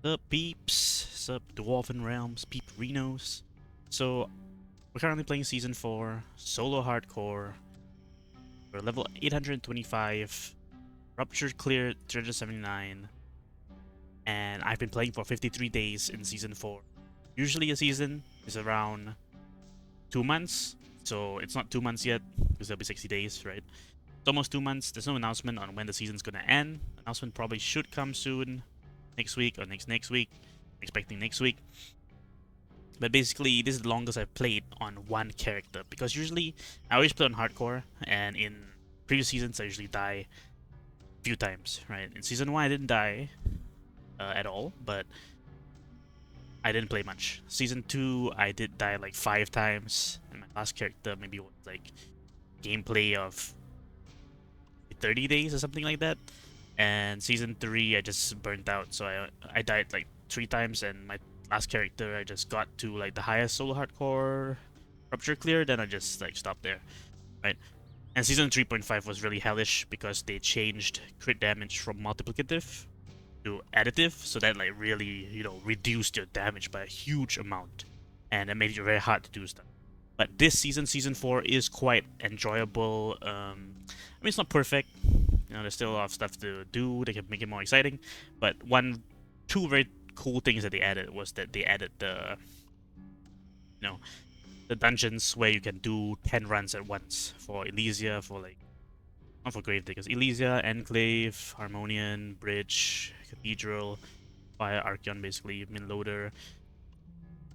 Sup peeps, sup Dwarven Realms, peeperinos. So we're currently playing Season 4, Solo Hardcore. We're level 825, Rupture cleared 379, and I've been playing for 53 days in Season 4. Usually a season is around 2 months, so it's not 2 months yet, because it'll be 60 days, right? It's almost 2 months. There's no announcement on when the season's gonna end. Announcement probably should come soon, next week or next week. Expecting next week. But basically, this is the longest I've played on one character, because usually I always play on hardcore, and in previous seasons I usually die a few times, right? In season 1 I didn't die at all, but I didn't play much. Season 2 I did die like 5 times, and my last character maybe was like gameplay of 30 days or something like that. And season 3 I just burnt out, so I died like 3 times, and my last character I just got to like the highest solo hardcore rupture clear, then I just like stopped there, right? And season 3.5 was really hellish because they changed crit damage from multiplicative to additive, so that like really, reduced your damage by a huge amount, and it made it very hard to do stuff. But this season, season 4, is quite enjoyable. I mean, it's not perfect. There's still a lot of stuff to do. They can make it more exciting. But two very cool things that they added was that they added the dungeons where you can do 10 runs at once for Elysia, for like, not for Gravediggers, Elysia, Enclave, Harmonian, Bridge, Cathedral, Fire Archeon, basically, Minloader.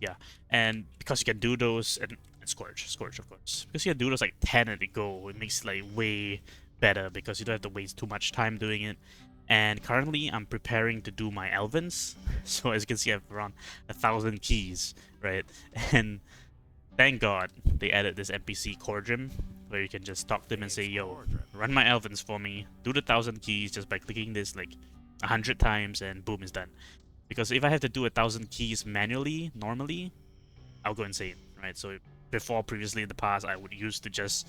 Yeah, and because you can do those, and Scourge of course, because you can do those like 10 at a go, it makes it like way better because you don't have to waste too much time doing it. And currently I'm preparing to do my Elvens, so as you can see I have around 1,000 keys, right? And thank God they added this NPC Cordrim, where you can just talk to them and say, yo, run my Elvens for me, do the 1,000 keys just by clicking this like 100 times, and boom, it's done. Because if I have to do 1,000 keys manually, normally, I'll go insane, right? So previously in the past, I would used to just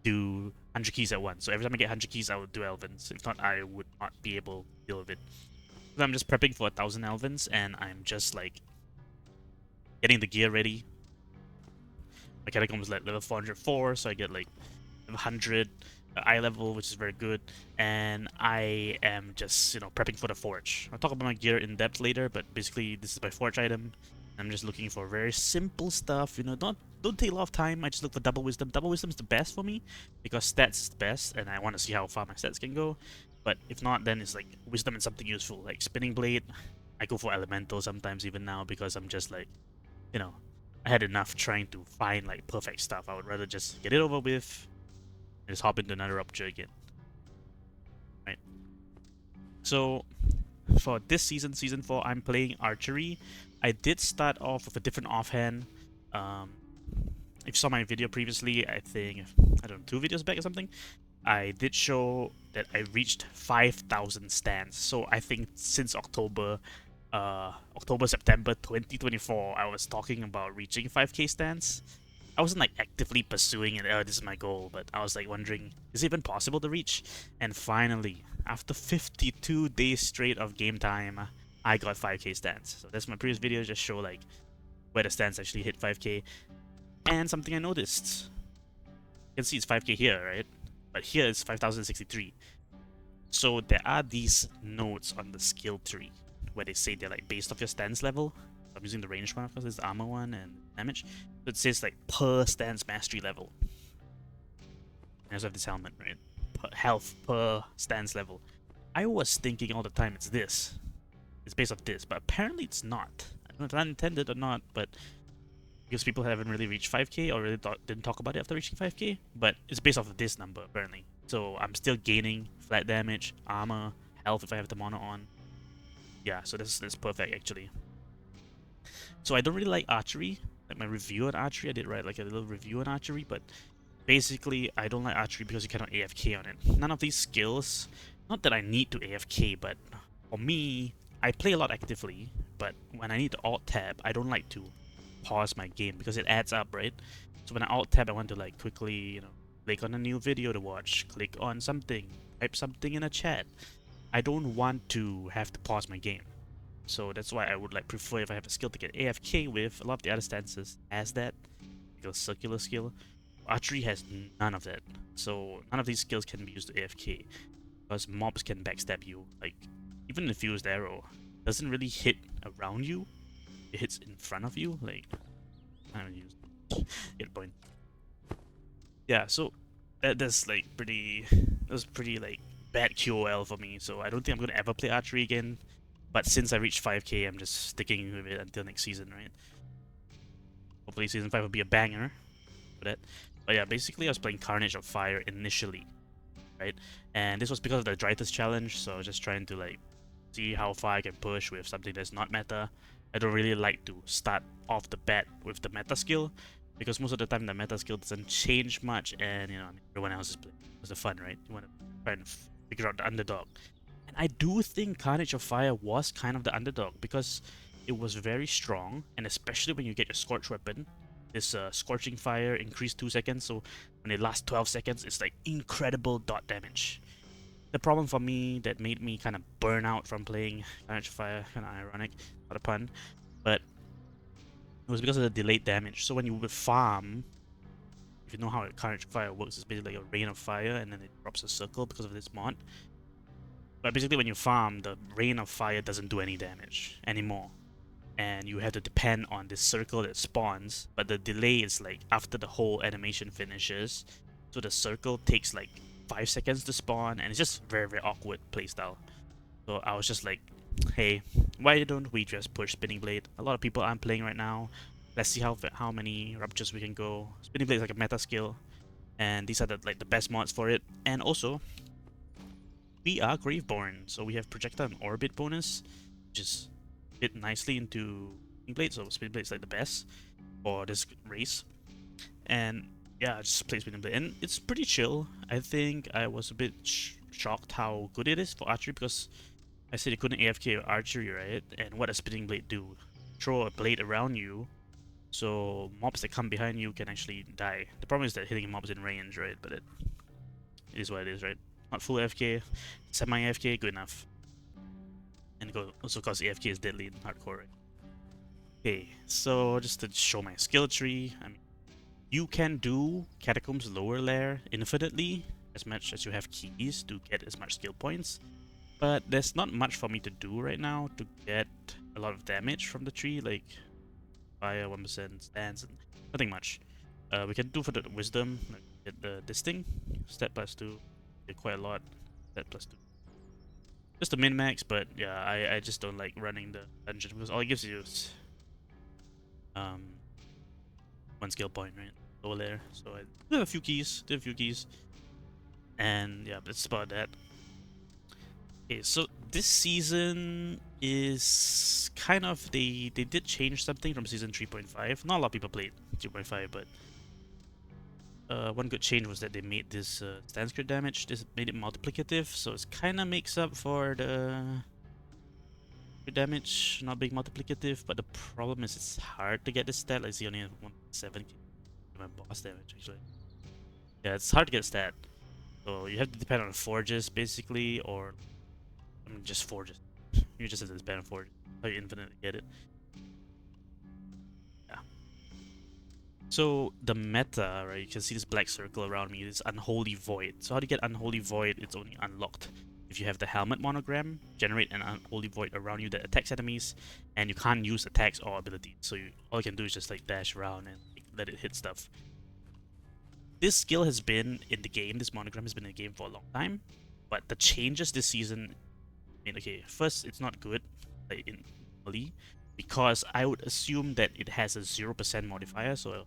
do 100 keys at once. So every time I get 100 keys, I would do Elvens. If not, I would not be able to deal with it. So I'm just prepping for 1,000 Elvens, and I'm just like getting the gear ready. My Catacomb is like level 404, so I get like 100 eye level, which is very good. And I am just, prepping for the Forge. I'll talk about my gear in depth later, but basically this is my Forge item. I'm just looking for very simple stuff, don't take a lot of time. I just look for Double Wisdom. Double Wisdom is the best for me because stats is the best, and I want to see how far my stats can go. But if not, then it's like Wisdom and something useful, like Spinning Blade. I go for Elemental sometimes even now because I'm just like, I had enough trying to find like perfect stuff. I would rather just get it over with and just hop into another Rupture again. Right. So for this season, season 4, I'm playing Archery. I did start off with a different offhand. If you saw my video previously, I think, I don't know, 2 videos back or something, I did show that I reached 5,000 stands. So I think since September 2024, I was talking about reaching 5k stands. I wasn't like actively pursuing it, this is my goal, but I was like wondering, is it even possible to reach? And finally, after 52 days straight of game time, I got 5k stands. So that's my previous video, just show like where the stands actually hit 5k. And something I noticed, you can see it's 5k here, right? But here it's 5,063. So there are these notes on the skill tree where they say they're like based off your stance level. I'm using the range one, of course, there's the armor one and damage. So it says like per stance mastery level. I also have this helmet, right? Health per stance level. I was thinking all the time it's this. It's based off this, but apparently it's not. I don't know if that's intended or not, but because people haven't really reached 5k or really didn't talk about it after reaching 5k, but it's based off of this number apparently. So I'm still gaining flat damage, armor, health if I have the mono on. Yeah, so that's perfect actually. So I don't really like archery. Like my review on archery, I did write like a little review on archery, but basically I don't like archery because you cannot AFK on it. None of these skills, not that I need to AFK, but for me, I play a lot actively, but when I need to alt tab, I don't like to pause my game because it adds up, right? So when I alt tab, I want to like quickly, click on a new video to watch, click on something, type something in a chat. I don't want to have to pause my game. So that's why I would like prefer if I have a skill to get AFK with. A lot of the other stances has that, like a circular skill. Archery has none of that. So none of these skills can be used to AFK because mobs can backstab you. Like even the fused arrow doesn't really hit around you; it hits in front of you. Like I don't use get point. Yeah, so that's like that was pretty like bad QOL for me. So I don't think I'm gonna ever play archery again. But since I reached 5k, I'm just sticking with it until next season, right? Hopefully season 5 will be a banger for that. But yeah, basically I was playing Carnage of Fire initially, right? And this was because of the Drytus challenge, so I was just trying to like see how far I can push with something that's not meta. I don't really like to start off the bat with the meta skill, because most of the time the meta skill doesn't change much, and you know, everyone else is playing. It's the fun, right? You want to try and figure out the underdog. And I do think Carnage of Fire was kind of the underdog because it was very strong, and especially when you get your Scorch weapon, this Scorching Fire increased 2 seconds, so when it lasts 12 seconds, it's like incredible dot damage. The problem for me that made me kind of burn out from playing Carnage of Fire, kind of ironic, not a pun, but it was because of the delayed damage. So when you would farm, if you know how Carnage of Fire works, it's basically like a rain of fire and then it drops a circle because of this mod. But basically when you farm, the rain of fire doesn't do any damage anymore. And you have to depend on this circle that spawns, but the delay is like after the whole animation finishes. So the circle takes like 5 seconds to spawn, and it's just very, very awkward playstyle. So I was just like, hey, why don't we just push Spinning Blade? A lot of people aren't playing right now. Let's see how many ruptures we can go. Spinning Blade is like a meta skill, and these are the best mods for it. And also, we are Graveborn, so we have projectile and orbit bonus, which is fit nicely into Spinning Blade. So Spinning Blade is like the best for this race. And yeah, I just play Spinning Blade, and it's pretty chill. I think I was a bit shocked how good it is for archery, because I said you couldn't AFK archery, right? And what does Spinning Blade do? Throw a blade around you, so mobs that come behind you can actually die. The problem is that hitting mobs in range, right? But it is what it is, right? Not full AFK, semi AFK, good enough. And also because AFK is deadly in hardcore, right? Okay, so just to show my skill tree, I mean, you can do Catacombs lower layer infinitely, as much as you have keys to get as much skill points. But there's not much for me to do right now to get a lot of damage from the tree, like fire 1% stance, and nothing much. We can do for the wisdom, like get this thing, stat +2, get quite a lot, stat +2. Just a min max, but yeah, I just don't like running the dungeon because all it gives you is 1 skill point, right? Lower layer. So I did a few keys, and yeah, that's about that. Okay, so this season is kind of they did change something from season 3.5. Not a lot of people played 3.5, but one good change was that they made this stance crit damage. This made it multiplicative, so it kind of makes up for the damage not being multiplicative. But the problem is it's hard to get this stat. Like, see, only have 1.7 my boss damage actually. Yeah, it's hard to get stat. So you have to depend on forges basically, or I mean just forges. You just have to depend on forges. How you infinitely get it. Yeah. So the meta, right? You can see this black circle around me. It's Unholy Void. So how do you get Unholy Void? It's only unlocked if you have the helmet monogram. Generate an Unholy Void around you that attacks enemies, and you can't use attacks or abilities. So all you can do is just like dash around and let it hit stuff. This skill has been in the game. This monogram has been in the game for a long time, but the changes this season. I mean, okay, first it's not good, like in Unholy, because I would assume that it has a 0% modifier. So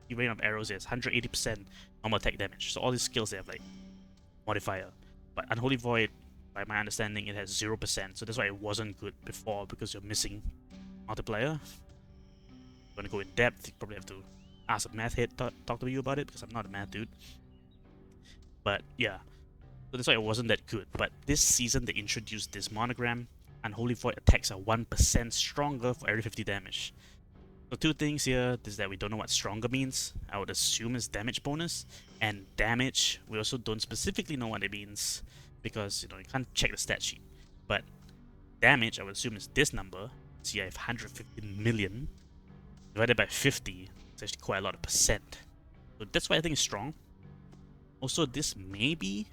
the rain of arrows is 180% normal attack damage. So all these skills they have like modifier, but Unholy Void, by my understanding, it has 0%. So that's why it wasn't good before, because you're missing multiplier. If you want to go in depth, you probably have to ask a math head talk to you about it, because I'm not a math dude. But yeah, so that's why it wasn't that good. But this season they introduced this monogram. Unholy Void attacks are 1% stronger for every 50 damage. So two things here is that we don't know what stronger means. I would assume it's damage bonus. And damage, we also don't specifically know what it means, because you can't check the stat sheet. But damage, I would assume is this number. See, I have 150 million divided by 50. It's actually quite a lot of percent. So that's why I think it's strong. Also, this maybe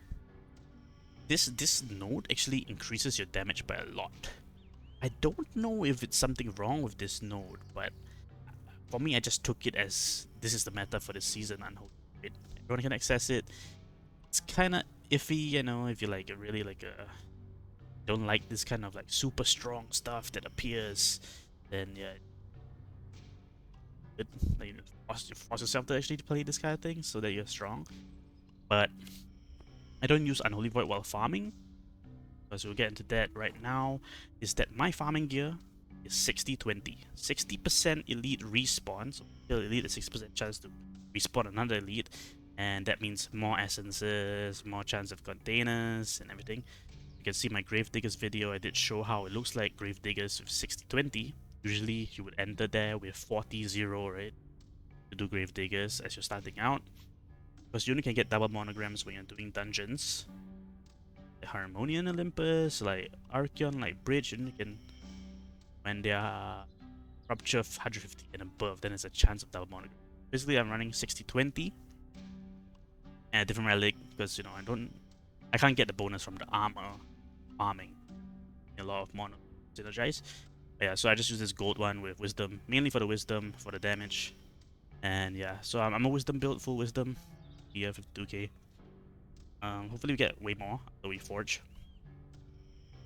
this node actually increases your damage by a lot. I don't know if it's something wrong with this node, but for me, I just took it as this is the meta for this season. Unholy. Everyone can access it. It's kind of iffy, you know, if you like really like don't like this kind of like super strong stuff that appears, then yeah, like, force yourself to actually play this kind of thing so that you're strong. But I don't use Unholy Void while farming, because we'll get into that right now. Is that my farming gear is 60-20. 60% elite respawn, so kill elite, a 60% chance to respawn another elite, and that means more essences, more chance of containers, and everything. You can see my Gravediggers video, I did show how it looks like Gravediggers with 60-20. Usually you would enter there with 40-0, right? To do Gravediggers as you're starting out. Because you only can get double monograms when you're doing dungeons. The Harmonian Olympus, like Archeon, like Bridge, and you can, when they are Rupture of 150 and above, then there's a chance of double monogram. Basically, I'm running 60-20 and a different relic because, you know, I can't get the bonus from the armor farming. A lot of mono synergize. But yeah, so I just use this gold one with wisdom, mainly for the wisdom, for the damage. And yeah, so I'm a wisdom build, full wisdom. Yeah, 52k. Hopefully we get way more after we forge.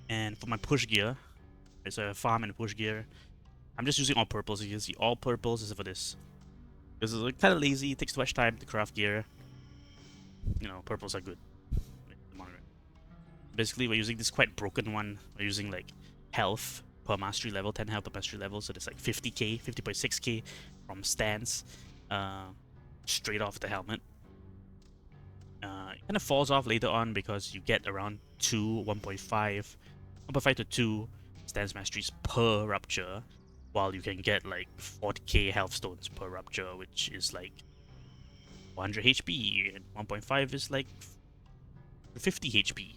And for my push gear, so I have farm and push gear. I'm just using all purples. You can see all purples is for this. Because it's kind of lazy, it takes too much time to craft gear. You know, purples are good. Basically, we're using this quite broken one. We're using like health per mastery level, 10 health per mastery level. So there's like 50k, 50.6k from stance straight off the helmet. It kind of falls off later on because you get around 1.5 to 2 stance masteries per rupture, while you can get like 40k health stones per rupture, which is like 100 HP, and 1.5 is like 50 HP,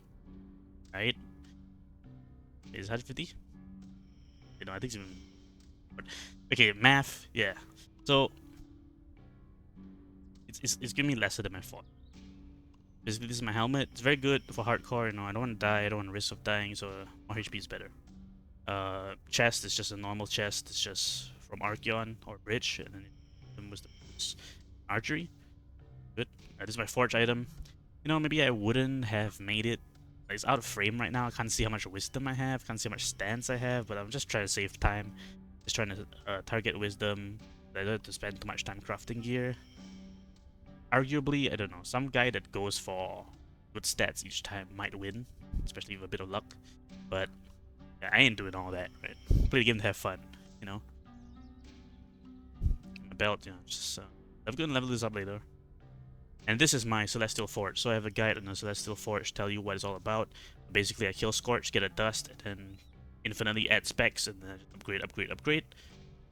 right? Is 150? You know, I think it's even... Okay, math, yeah. So it's giving me lesser than my thought. Basically, this is my helmet. It's very good for hardcore. You know, I don't want to die. I don't want to risk of dying, so more HP is better. Chest is just a normal chest. It's just from Archeon or Bridge, and then was the archery. Good. This is my forge item. You know, maybe I wouldn't have made it. It's out of frame right now. I can't see how much wisdom I have. Can't see how much stance I have. But I'm just trying to save time. Just trying to target wisdom. I don't have to spend too much time crafting gear. Arguably, I don't know, some guy that goes for good stats each time might win, especially with a bit of luck. But yeah, I ain't doing all that, right? Play the game to have fun, you know. My belt, you know, just I'm gonna level this up later. And this is my Celestial Forge, so I have a guide on the Celestial Forge, tell you what it's all about. Basically, I kill Scorch, get a dust, and then infinitely add specs, and then upgrade, upgrade, upgrade.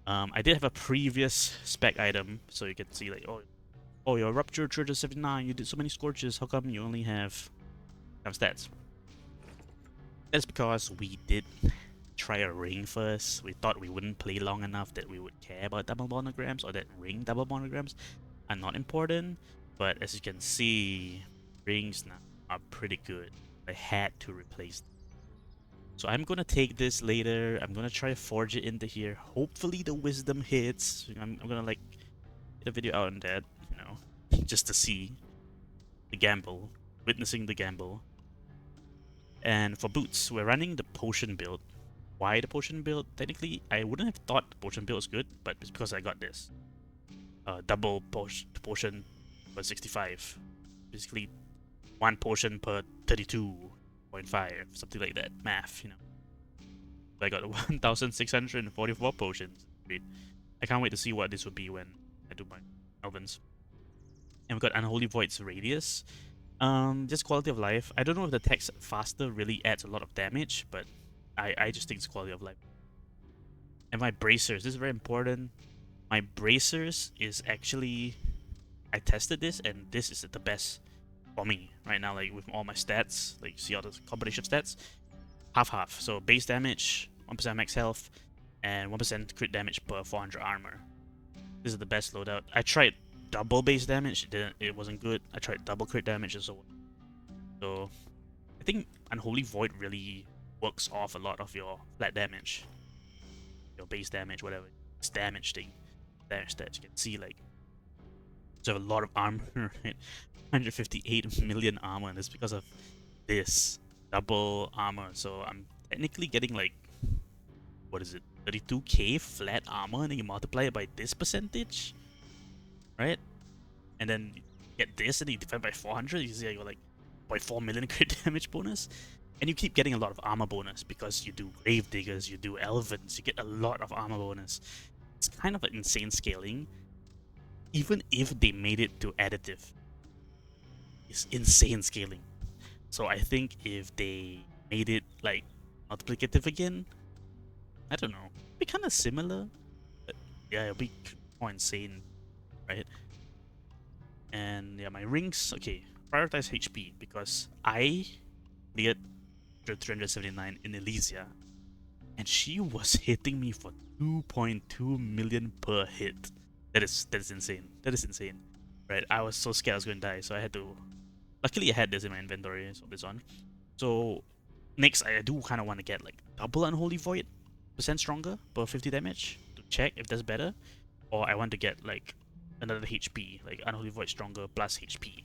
I did have a previous spec item, so you can see like, oh, your Rupture trigger 79, you did so many Scorches, how come you only have stats? That's because we did try a ring first. We thought we wouldn't play long enough that we would care about double monograms, or that ring double monograms are not important. But as you can see, rings now are pretty good. I had to replace them. So I'm gonna take this later. I'm gonna try to forge it into here. Hopefully the wisdom hits. I'm gonna like get a video out on that, you know, just to see the gamble, witnessing the gamble. And for boots, we're running the potion build. Why the potion build? Technically, I wouldn't have thought the potion build was good, but it's because I got this. Double potion per 65. Basically, 1 potion per 32.5, something like that. Math, you know. I got 1,644 potions. Great. I can't wait to see what this would be when I do my Elvins. And we've got Unholy Void's Radius. Just quality of life. I don't know if the text faster really adds a lot of damage, but I just think it's quality of life. And my bracers, this is very important. My bracers is actually, I tested this, and this is the best for me right now. Like with all my stats, like you see all the combination of stats. half-half. So base damage, 1% max health, and 1% crit damage per 400 armor. This is the best loadout. I tried double base damage, it wasn't good. I tried double crit damage as well. So I think Unholy Void really works off a lot of your flat damage, your base damage, whatever. It's damage thing, damage stats. You can see like you have a lot of armor, right? 158 million armor, and it's because of this double armor. So I'm technically getting like, what is it, 32k flat armor, and then you multiply it by this percentage, right? And then you get this, and you divide by 400. You see, I got like 0.4 million crit damage bonus, and you keep getting a lot of armor bonus because you do grave diggers, you do elvens, you get a lot of armor bonus. It's kind of an insane scaling, even if they made it to additive. It's insane scaling. So I think if they made it like multiplicative again, I don't know, it'd be kind of similar, but yeah, it'll be more insane, right? And yeah, my rings, okay, prioritize HP because I cleared 379 in Elysia, and she was hitting me for 2.2 million per hit. That is insane. That is insane, right? I was so scared I was going to die, so I had to. Luckily, I had this in my inventory, so this on. So next, I do kind of want to get like double Unholy Void percent stronger per 50 damage to check if that's better, or I want to get like another HP, like Unholy Void stronger plus HP,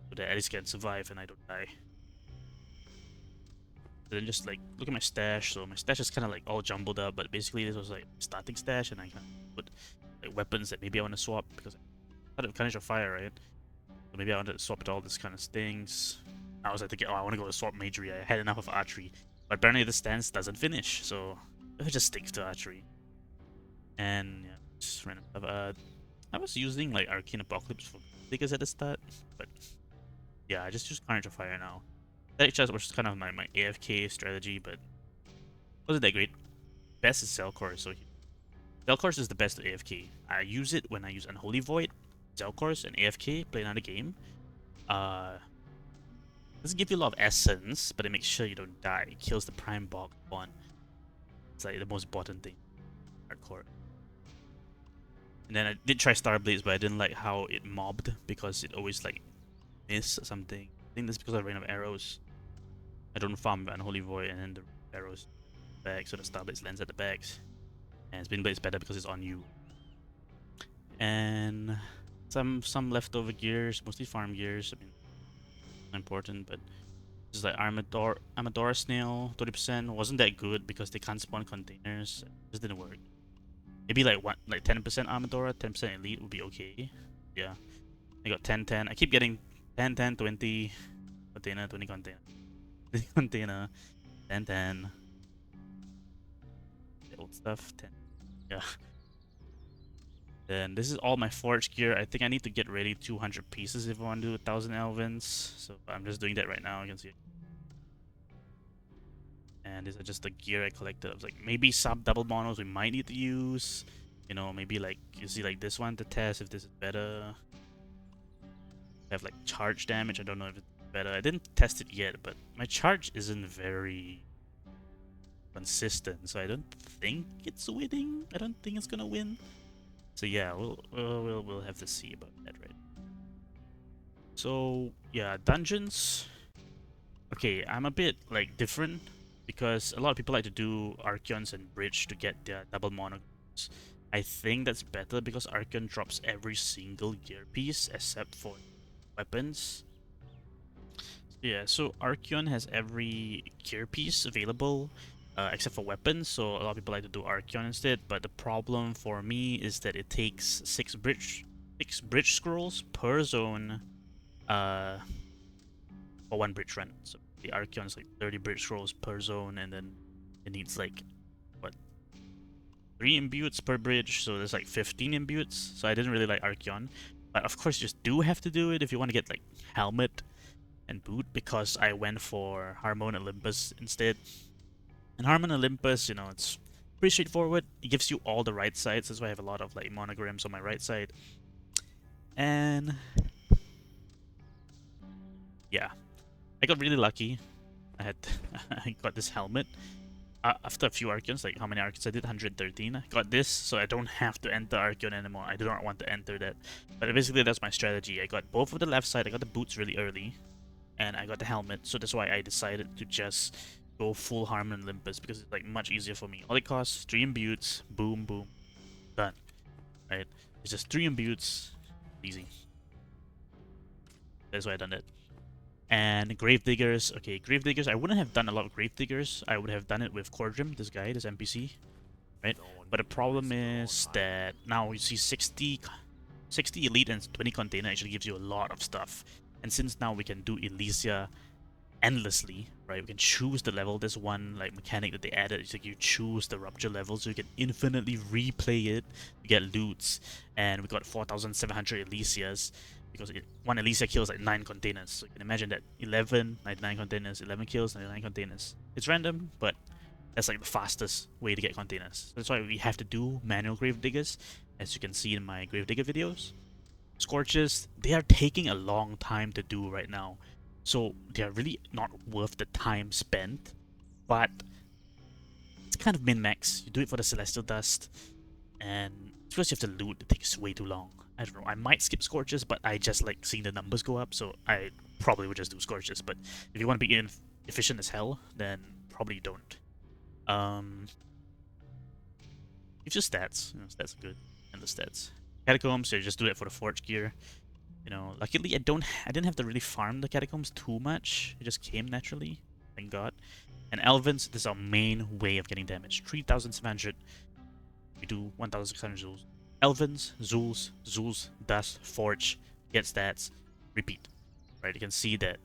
so that at least can survive and I don't die. Then just like look at my stash. So my stash is kind of like all jumbled up, but basically this was like starting stash, and I kind of put like weapons that maybe I want to swap because I had a Carnage of Fire, right? So maybe I wanted to swap it all this kind of things. I was like thinking, oh, I want to go to swap magery. I had enough of archery, but apparently the stance doesn't finish, so it just sticks to archery. And yeah, just random stuff. I was using like Arcane Apocalypse for diggers at the start, but yeah, I just use Carnage of Fire now. That chest was kind of my AFK strategy, but wasn't that great. Best is Zelkor, so Zelkor is the best at AFK. I use it when I use Unholy Void, Zelkor, and AFK, play another game. Doesn't give you a lot of essence, but it makes sure you don't die. It kills the Prime Bog one. It's like the most important thing. Hardcore. And then I did try Starblades, but I didn't like how it mobbed because it always like missed something. I think that's because I ran out of arrows. I don't farm Unholy Void and then the arrows back, so the Starblades lands at the backs. And Spin Blade's better because it's on you. And some leftover gears, mostly farm gears. I mean, not important, but this is like Armadora Snail, 30%. Wasn't that good because they can't spawn containers. It just didn't work. Maybe like 10% Armadora, 10% Elite would be okay. Yeah. I got 10-10. I keep getting 10-10, 20 container, 20 container. 20 container, 10-10. The old stuff, 10. Yeah. Then this is all my forge gear. I think I need to get ready 200 pieces if I want to do 1,000 Elvins. So I'm just doing that right now. You can see. And these are just the gear I collected. I was like, maybe sub double monos we might need to use. You know, maybe like you see like this one to test if this is better. I have like charge damage. I don't know if it's better. I didn't test it yet, but my charge isn't very consistent, so I don't think it's winning. I don't think it's gonna win. So yeah, we'll have to see about that, right? So yeah, dungeons. Okay, I'm a bit like different because a lot of people like to do Archeons and Bridge to get their double monograms. I think that's better because Archeon drops every single gear piece except for weapons. Yeah, so Archeon has every gear piece available except for weapons, so a lot of people like to do Archeon instead, but the problem for me is that it takes 6 bridge scrolls per zone for 1 bridge run. So the Archeon is like 30 bridge scrolls per zone, and then it needs like, what, 3 imbues per bridge, so there's like 15 imbues, so I didn't really like Archeon. But of course you just do have to do it if you want to get like Helmet and Boot, because I went for Harmon Olympus instead. And Harmon Olympus, you know, it's pretty straightforward. It gives you all the right sides. That's why I have a lot of like monograms on my right side. And yeah, I got really lucky. I had I got this helmet. After a few Archeons, like how many Archeons I did? 113. I got this, so I don't have to enter Archeon anymore. I do not want to enter that. But basically, that's my strategy. I got both of the left side. I got the boots really early, and I got the helmet. So that's why I decided to just go full Harmon Olympus because it's like much easier for me. All it costs 3 imbues, boom, boom, done. Right? It's just 3 imbues, easy. That's why I done that. And Gravediggers. Okay, Gravediggers. I wouldn't have done a lot of Gravediggers. I would have done it with Cordrim, this guy, this NPC. Right? But the problem is that now you see 60 elite and 20 container actually gives you a lot of stuff. And since now we can do Elysia endlessly, right? We can choose the level. There's one like mechanic that they added. It's like you choose the rupture level, so you can infinitely replay it to get loots. And we got 4,700 Elysias because one Elysia kills like 9 containers. So you can imagine that 11, 99 containers, 11 kills, 99 containers. It's random, but that's like the fastest way to get containers. That's why we have to do manual Gravediggers, as you can see in my Gravedigger videos. Scorches, they are taking a long time to do right now. So they are really not worth the time spent, but it's kind of min-max. You do it for the Celestial Dust, and because you have to loot, it takes way too long. I don't know, I might skip Scorches, but I just like seeing the numbers go up, so I probably would just do Scorches. But if you want to be efficient as hell, then probably don't. It's just stats. Stats are good, and the stats. Catacombs, so you just do it for the Forge gear. You know, luckily I didn't have to really farm the Catacombs too much. It just came naturally, thank God. And Elvins, this is our main way of getting damage. 3,700. We do 1,600 Zools. Elvins, Zools, Dust, Forge, get stats, repeat. Right, you can see that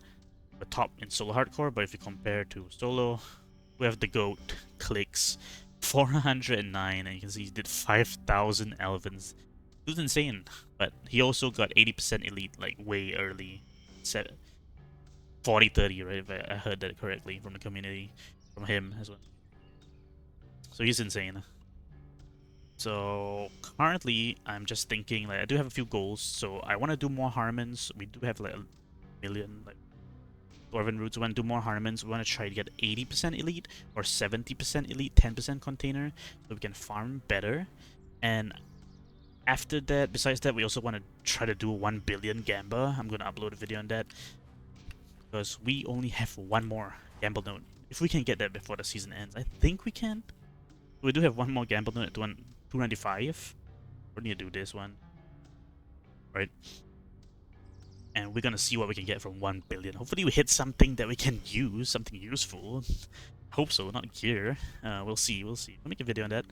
the top in solo hardcore, but if you compare to solo, we have the GOAT, clicks, 409, and you can see he did 5,000 Elvins. It was insane, but he also got 80% elite like way early. 40-30, right? If I heard that correctly from the community, from him as well. So he's insane. So currently, I'm just thinking like I do have a few goals. So I want to do more Harmons. We do have like a million like Dwarven roots. We want to do more Harmons. We want to try to get 80% elite or 70% elite, 10% container, so we can farm better. And after that, besides that, we also want to try to do 1 billion Gamba. I'm going to upload a video on that because we only have one more gamble node. If we can get that before the season ends, I think we can. We do have one more gamble node at 295. We need to do this one, right? And we're going to see what we can get from 1 billion. Hopefully we hit something that we can use, something useful. Hope so, not gear. We'll see. We'll make a video on that.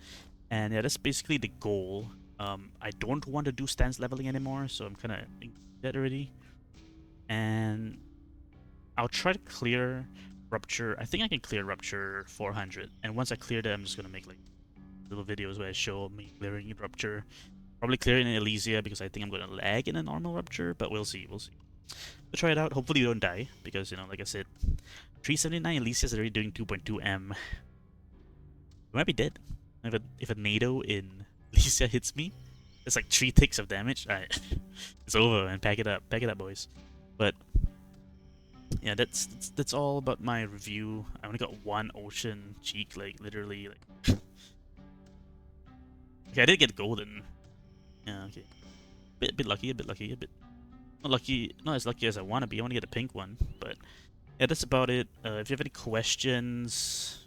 And yeah, that's basically the goal. I don't want to do stance leveling anymore, so I'm kind of that already. And I'll try to clear Rupture. I think I can clear Rupture 400. And once I clear that, I'm just going to make like little videos where I show me clearing Rupture. Probably clearing in Elysia because I think I'm going to lag in a normal Rupture, but we'll see. We'll try it out. Hopefully we don't die because, you know, like I said, 379 Elysia is already doing 2.2 M. We might be dead. If a NATO in Elysia hits me, it's like 3 ticks of damage. It's over, man. Pack it up, boys. But yeah, that's all about my review. I only got 1 ocean cheek, like literally, like. Okay, I did get golden. Yeah, okay. Bit lucky, a bit not lucky, not as lucky as I want to be. I want to get a pink one, but yeah, that's about it. If you have any questions,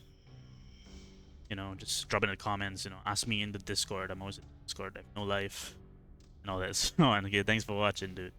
you know, just drop it in the comments. You know, ask me in the Discord. I'm always in the Discord. I have no life and all that. So, and okay, thanks for watching, dude.